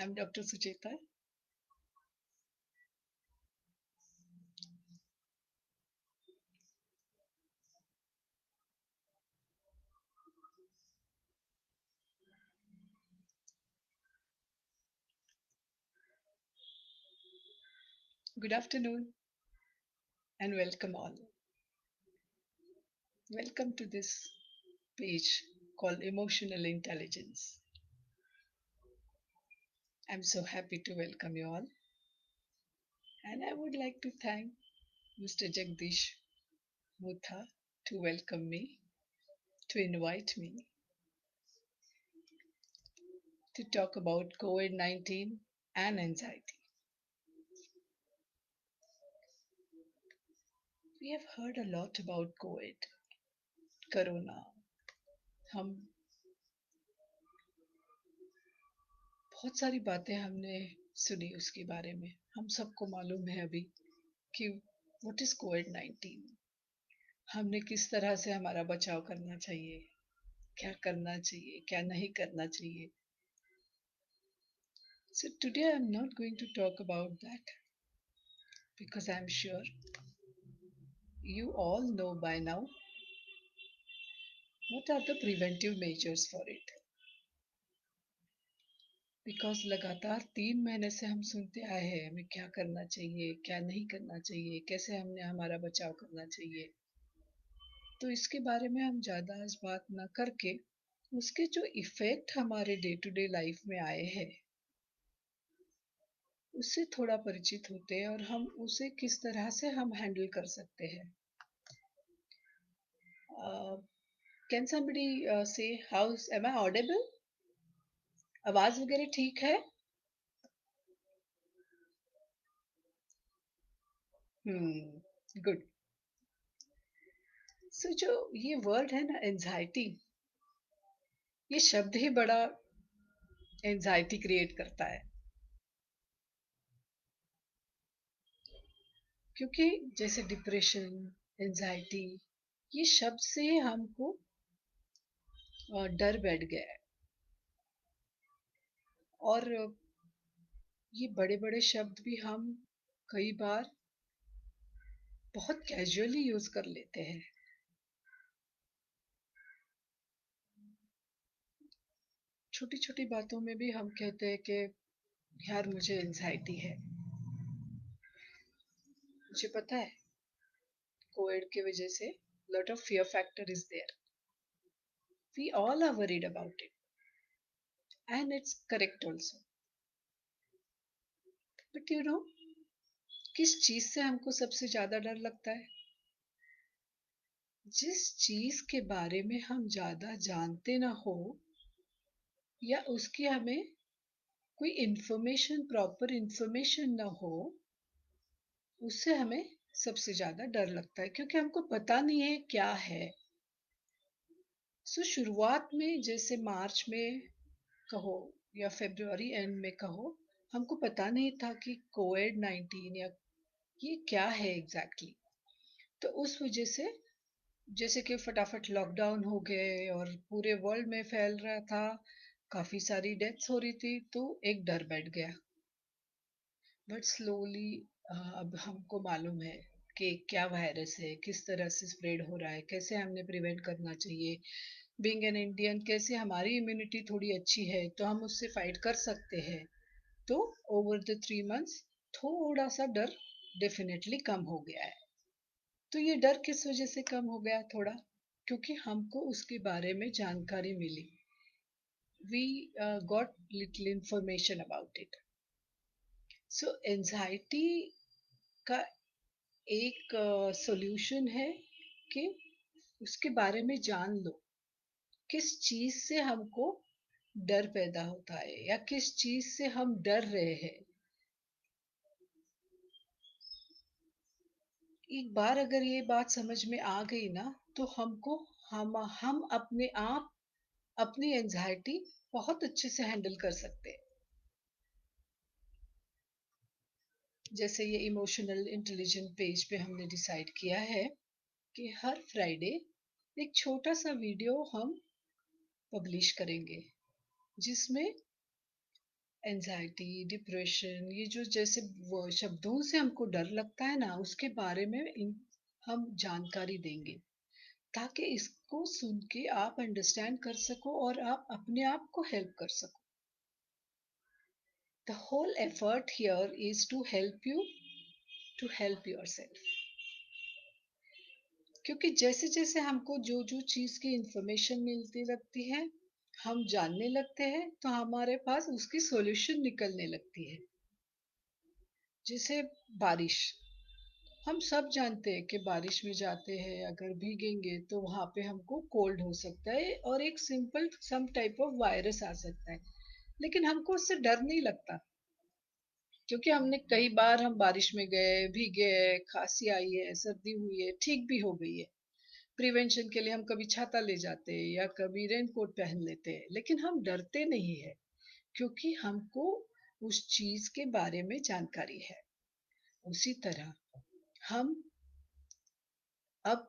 I'm Dr. Sucheta. Good afternoon and welcome all. Welcome to this page called Emotional Intelligence. I'm so happy to welcome you all, and I would like to thank Mr. Jagdish Mutha to welcome me, to invite me to talk about COVID 19 and anxiety. We have heard a lot about COVID, Corona. हम बहुत सारी बातें हमने सुनी उसके बारे में. हम सबको मालूम है अभी कि व्हाट इज कोविड 19. हमने किस तरह से हमारा बचाव करना चाहिए, क्या करना चाहिए, क्या नहीं करना चाहिए. So today I'm not going to talk about that because I'm sure you all know by now what are the preventive measures for it. Because लगातार 3 महीने से हम सुनते आए हैं हमें क्या करना चाहिए, क्या नहीं करना चाहिए, कैसे हमने हमारा बचाव करना चाहिए. तो इसके बारे में हम ज़्यादा आज बात ना करके उसके जो इफेक्ट हमारे डे टू डे लाइफ में आए हैं उससे थोड़ा परिचित होते हैं और हम उसे किस तरह से हम हैंडल कर सकते हैं. कैन समबडी से हाउस एम आई ऑडिबल? आवाज वगैरह ठीक है? गुड. सो जो ये वर्ड है ना एंजाइटी, ये शब्द ही बड़ा एंजाइटी क्रिएट करता है. क्योंकि जैसे डिप्रेशन, एंजाइटी, ये शब्द से ही हमको डर बैठ गया है. और ये बड़े बड़े शब्द भी हम कई बार बहुत कैजुअली यूज कर लेते हैं. छोटी छोटी बातों में भी हम कहते हैं कि यार मुझे एंजाइटी है. मुझे पता है कोविड की वजह से lot of fear factor is there. We all are worried about it and it's correct also. But you know किस चीज से हमको सबसे ज्यादा डर लगता है? जिस चीज के बारे में हम ज्यादा जानते ना हो या उसकी हमें कोई इंफॉर्मेशन, प्रॉपर इंफॉर्मेशन ना हो, उससे हमें सबसे ज्यादा डर लगता है क्योंकि हमको पता नहीं है क्या है. शुरुआत में जैसे मार्च में कहो या फरवरी एंड में कहो, हमको पता नहीं था कि कोविड 19 या ये क्या है एग्जैक्टली exactly. तो उस वजह से जैसे कि फटाफट लॉकडाउन हो गए और पूरे वर्ल्ड में फैल रहा था, काफी सारी डेथ्स हो रही थी, तो एक डर बैठ गया. बट स्लोली अब हमको मालूम है कि क्या वायरस है, किस तरह से स्प्रेड हो रहा है, कैसे हमने प्रिवेंट करना चाहिए. बीइंग एन इंडियन, कैसे हमारी इम्यूनिटी थोड़ी अच्छी है तो हम उससे फाइट कर सकते हैं. तो ओवर द 3 मंथ्स थोड़ा सा डर डेफिनेटली कम हो गया है. तो ये डर किस वजह से कम हो गया थोड़ा? क्योंकि हमको उसके बारे में जानकारी मिली. We got little information about it. So anxiety का एक सॉल्यूशन है कि उसके बारे में जान लो किस चीज से हमको डर पैदा होता है या किस चीज से हम डर रहे हैं. एक बार अगर ये बात समझ में आ गई ना, तो हमको हम अपने आप अपनी एंजाइटी बहुत अच्छे से हैंडल कर सकते हैं. जैसे ये इमोशनल इंटेलिजेंट पेज पे हमने डिसाइड किया है कि हर फ्राइडे एक छोटा सा वीडियो हम पब्लिश करेंगे जिसमें एंजाइटी, डिप्रेशन, ये जो जैसे शब्दों से हमको डर लगता है ना, उसके बारे में हम जानकारी देंगे, ताकि इसको सुन के आप अंडरस्टैंड कर सको और आप अपने आप को हेल्प कर सको। The whole effort here is to help yourself. क्योंकि जैसे जैसे हमको जो जो चीज की इंफॉर्मेशन मिलती लगती है, हम जानने लगते हैं, तो हमारे पास उसकी सॉल्यूशन निकलने लगती है। जैसे बारिश, हम सब जानते हैं कि बारिश में जाते हैं अगर भीगेंगे तो वहां पे हमको कोल्ड हो सकता है और एक simple some type of virus आ सकता है, लेकिन हमको उससे डर नहीं लगता, क्योंकि हमने कई बार हम बारिश में गए, भीगे हैं, खांसी आई है, सर्दी हुई है, ठीक भी हो गई है। प्रिवेंशन के लिए हम कभी छाता ले जाते हैं या कभी रेनकोट पहन लेते हैं, लेकिन हम डरते नहीं है, क्योंकि हमको उस चीज के बारे में जानकारी है। उसी तरह हम अब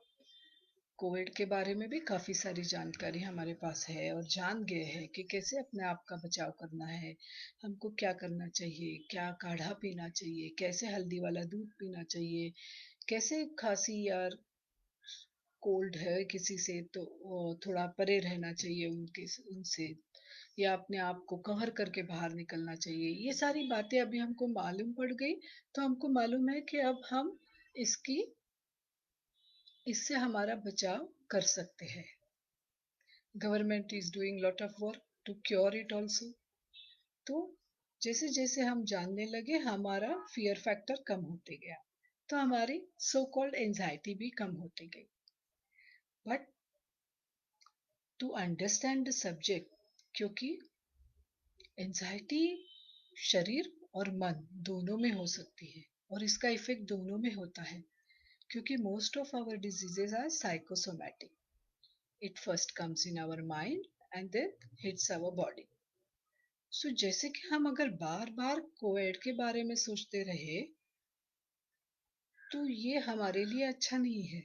कोविड के बारे में भी काफी सारी जानकारी हमारे पास है और जान गए हैं कि कैसे अपने आप का बचाव करना है, हमको क्या करना चाहिए, क्या काढ़ा पीना चाहिए, कैसे हल्दी वाला दूध पीना चाहिए, कैसे खांसी या कोल्ड है किसी से तो थोड़ा परे रहना चाहिए उनके उनसे, या अपने आप को कवर करके बाहर निकलना चाहिए। ये सारी बातें अभी हमको मालूम पड़ गई, तो हमको मालूम है कि अब हम इसकी इससे हमारा बचाव कर सकते हैं। Government is doing lot of work to cure it also. तो जैसे जैसे हम जानने लगे, हमारा फियर फैक्टर कम होते गया, तो हमारी सो कॉल्ड एंजाइटी भी कम होती गई। But to understand the subject, क्योंकि एंजाइटी शरीर और मन दोनों में हो सकती है और इसका इफेक्ट दोनों में होता है, क्योंकि most of our diseases are psychosomatic. It first comes in our mind and then hits our body. So जैसे कि हम अगर बार बार कोविड के बारे में सोचते रहे, तो ये हमारे लिए अच्छा नहीं है,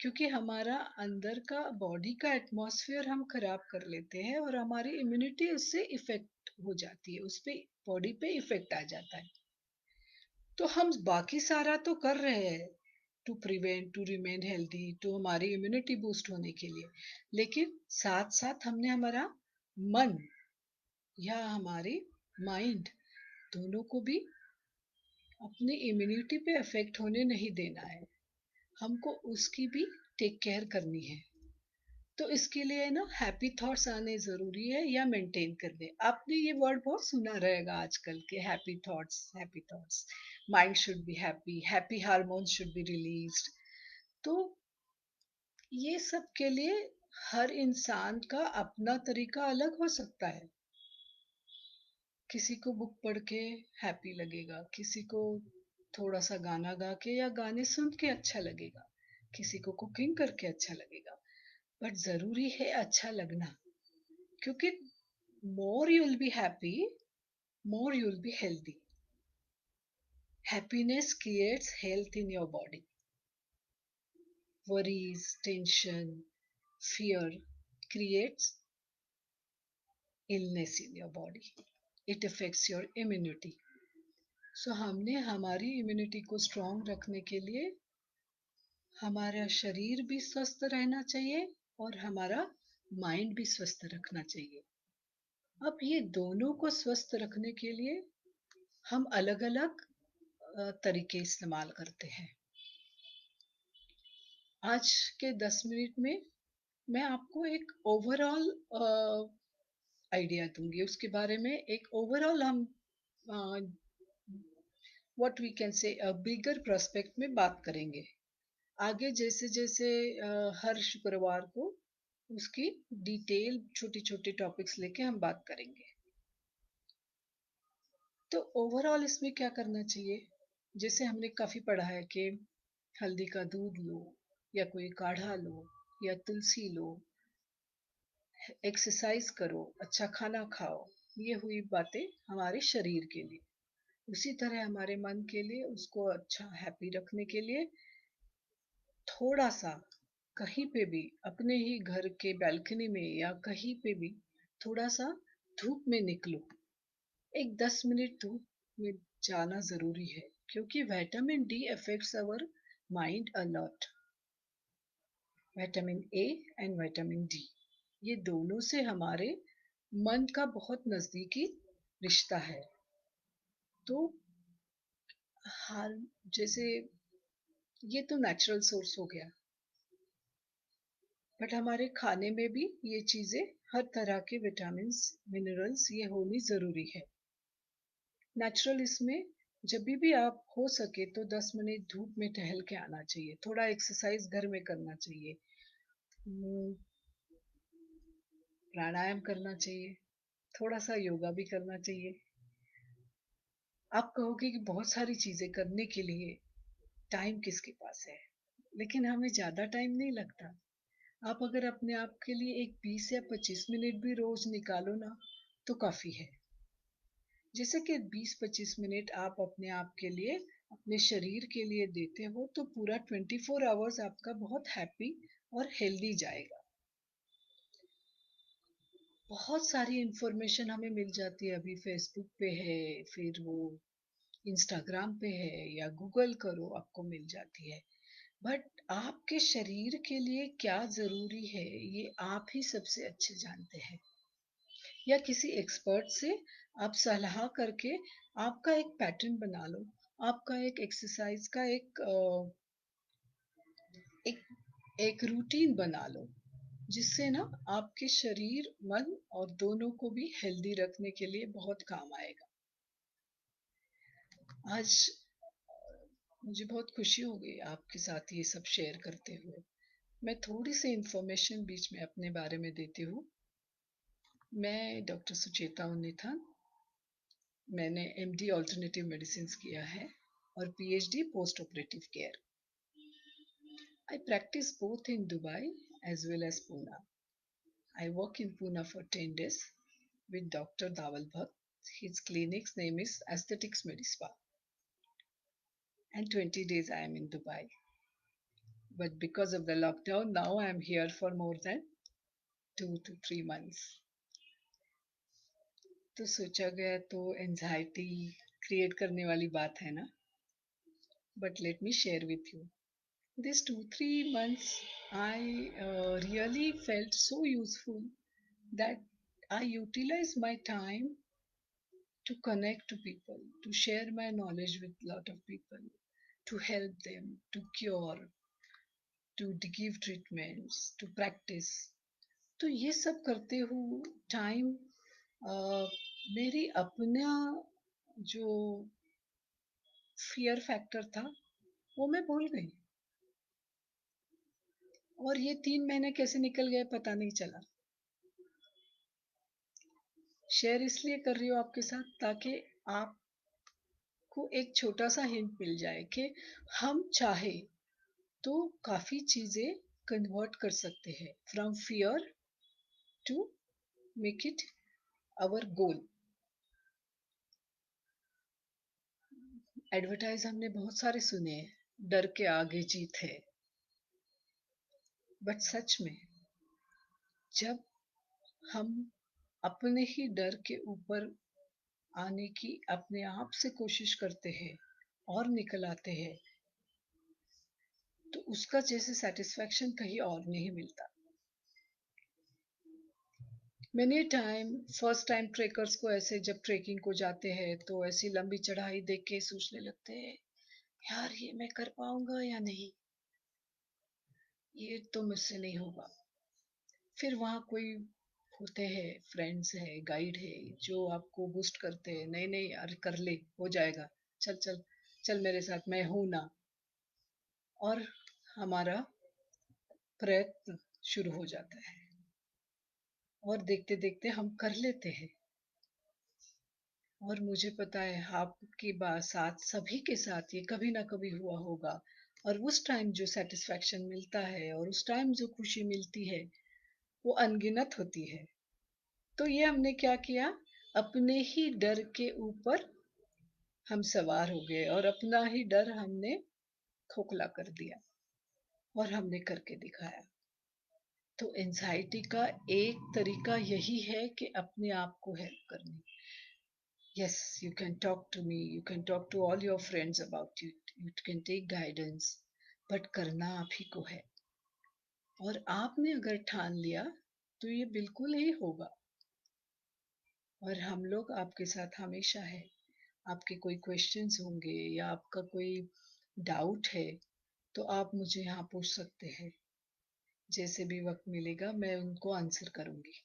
क्योंकि हमारा अंदर का बॉडी का एटमॉस्फेयर हम खराब कर लेते हैं और हमारी इम्यूनिटी उससे इफेक्ट हो जाती है, उस पे बॉडी पे इफेक्ट आ जाता है। तो हम बाकी सारा तो कर रहे हैं to prevent to remain healthy, to हमारी इम्यूनिटी बूस्ट होने के लिए, लेकिन साथ साथ हमने हमारा मन या हमारी माइंड दोनों को भी अपनी इम्यूनिटी पे अफेक्ट होने नहीं देना है, हमको उसकी भी टेक केयर करनी है। तो इसके लिए ना हैप्पी थॉट्स आने जरूरी है या मेंटेन करने। आपने ये वर्ड बहुत सुना रहेगा आजकल के, happy thoughts, happy thoughts, mind should be happy, happy hormones should be released. तो ये सब के लिए हर इंसान का अपना तरीका अलग हो सकता है। किसी को बुक पढ़ के हैप्पी लगेगा, किसी को थोड़ा सा गाना गा के या गाने सुन के अच्छा लगेगा, किसी को कुकिंग करके अच्छा लगेगा। बट जरूरी है अच्छा लगना, क्योंकि more you'll be happy, more you'll be healthy. Happiness creates health in your body. Worries, tension, fear creates illness in your body. It affects your immunity. So हमने हमारी इम्यूनिटी को स्ट्रांग रखने के लिए हमारा शरीर भी स्वस्थ रहना चाहिए और हमारा माइंड भी स्वस्थ रखना चाहिए। अब ये दोनों को स्वस्थ रखने के लिए हम अलग अलग तरीके इस्तेमाल करते हैं। आज के 10 मिनट में मैं आपको एक ओवरऑल आइडिया दूंगी, उसके बारे में एक ओवरऑल हम what we can say bigger prospect में बात करेंगे। आगे जैसे जैसे हर शुक्रवार को उसकी डिटेल छोटी छोटी टॉपिक्स लेके हम बात करेंगे। तो ओवरऑल इसमें क्या करना चाहिए, जैसे हमने काफी पढ़ा है कि हल्दी का दूध लो, या कोई काढ़ा लो, या तुलसी लो, एक्सरसाइज करो, अच्छा खाना खाओ। ये हुई बातें हमारे शरीर के लिए। उसी तरह हमारे मन के लिए, उसको अच्छा हैप्पी रखने के लिए थोड़ा सा कहीं पे भी अपने ही घर के बैल्कनी में या कहीं पे भी थोड़ा सा धूप में निकलो, एक 10 मिनट धूप में जाना जरूरी है, क्योंकि vitamin D affects our mind a lot. Vitamin A and vitamin D, ये दोनों से हमारे मन का बहुत नजदीकी रिश्ता है। तो हाल जैसे ये तो नेचुरल सोर्स हो गया, बट हमारे खाने में भी ये चीजें, हर तरह के विटामिन मिनरल्स ये होनी जरूरी है। नेचुरल इसमें जब भी आप हो सके तो 10 मिनट धूप में टहल के आना चाहिए, थोड़ा एक्सरसाइज घर में करना चाहिए, प्राणायाम करना चाहिए, थोड़ा सा योगा भी करना चाहिए। आप कहोगे कि बहुत सारी चीजें करने के लिए टाइम किसके पास है, लेकिन हमें ज्यादा टाइम नहीं लगता। आप अगर अपने आप के लिए एक 20 या 25 मिनट भी रोज निकालो ना, तो काफी है। जैसे कि 20-25 मिनट आप अपने आप के लिए, अपने शरीर के लिए देते हो, तो पूरा 24 आवर्स आपका बहुत हैप्पी और हेल्दी जाएगा। बहुत सारी इंफॉर्मेशन हमें मिल जाती है, अभी फेसबुक पे है, फिर वो इंस्टाग्राम पे है, या गूगल करो आपको मिल जाती है। बट आपके शरीर के लिए क्या जरूरी है, ये आप ही सबसे अच्छे जानते हैं। या किसी एक्सपर्ट से आप सलाह करके आपका एक पैटर्न बना लो, आपका एक एक्सरसाइज का एक एक रूटीन बना लो, जिससे ना आपके शरीर मन और दोनों को भी हेल्दी रखने के लिए बहुत काम आएगा। आज मुझे बहुत खुशी हो गई आपके साथ ये सब शेयर करते हुए। मैं थोड़ी सी इंफॉर्मेशन बीच में अपने बारे में देती हूँ। मैं डॉक्टर सुचेता उन्नीथन, मैंने एमडी ऑल्टरनेटिव मेडिसिन किया है और PhD post operative care. I practice both in Dubai as well as Pune. I work in Pune for 10 days with Dr. Dawal Bhakt. His clinic's name is Aesthetics Medispa. And 20 days I am in Dubai. But because of the lockdown, now I am here for more than 2 to 3 months. तो सोचा गया तो anxiety create करने वाली बात है ना, but let me share with you. These 2 3 months I really felt so useful that I utilize my time to connect to people, to share my knowledge with a lot of people, to help them, to cure, to give treatments, to practice. तो ये सब करते हुए time, मेरी अपना जो fear factor था वो मैं भूल गई, और ये 3 महीने कैसे निकल गए पता नहीं चला। शेयर इसलिए कर रही हूँ आपके साथ ताकि आपको एक छोटा सा हिंट मिल जाए कि हम चाहे तो काफी चीजें कन्वर्ट कर सकते हैं, from fear to make it our goal. Advertise हमने बहुत सारे सुने हैं, डर के आगे जीत है, बट सच में जब हम अपने ही डर के ऊपर आने की अपने आप से कोशिश करते हैं और निकल आते हैं, तो उसका जैसे सेटिस्फैक्शन कहीं और नहीं मिलता। Many time first time trekkers को ऐसे जब ट्रेकिंग को जाते हैं तो ऐसी लंबी चढ़ाई देख के सोचने लगते हैं, यार ये मैं कर पाऊंगा या नहीं, ये तो मुझसे नहीं होगा। फिर वहाँ कोई होते हैं, फ्रेंड्स है, गाइड है, जो आपको बूस्ट करते हैं, नहीं नहीं यार कर ले, हो जाएगा, चल चल चल मेरे साथ, मैं हूं ना। और हमारा प्रयत्न शुरू हो जाता है, और देखते देखते हम कर लेते हैं। और मुझे पता है आपके साथ, सभी के साथ ये कभी ना कभी हुआ होगा, और उस टाइम जो सेटिस्फैक्शन मिलता है और उस टाइम जो खुशी मिलती है वो अनगिनत होती है। तो ये हमने क्या किया, अपने ही डर के ऊपर हम सवार हो गए और अपना ही डर हमने खोखला कर दिया, और हमने करके दिखाया। तो एंजाइटी का एक तरीका यही है कि अपने आप को हेल्प करनी। Yes, you can talk to me, you can talk to all your friends about it, you can take guidance, but करना आप ही को है। और आपने अगर ठान लिया तो ये बिल्कुल ही होगा। और हम लोग आपके साथ हमेशा है। आपके कोई क्वेश्चंस होंगे या आपका कोई डाउट है तो आप मुझे यहाँ पूछ सकते हैं। जैसे भी वक्त मिलेगा मैं उनको आंसर करूंगी।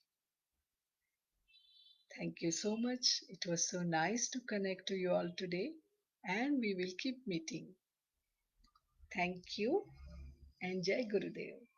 Thank you so much. It was so nice to connect to you all today, and we will keep meeting. Thank you and Jai Gurudev.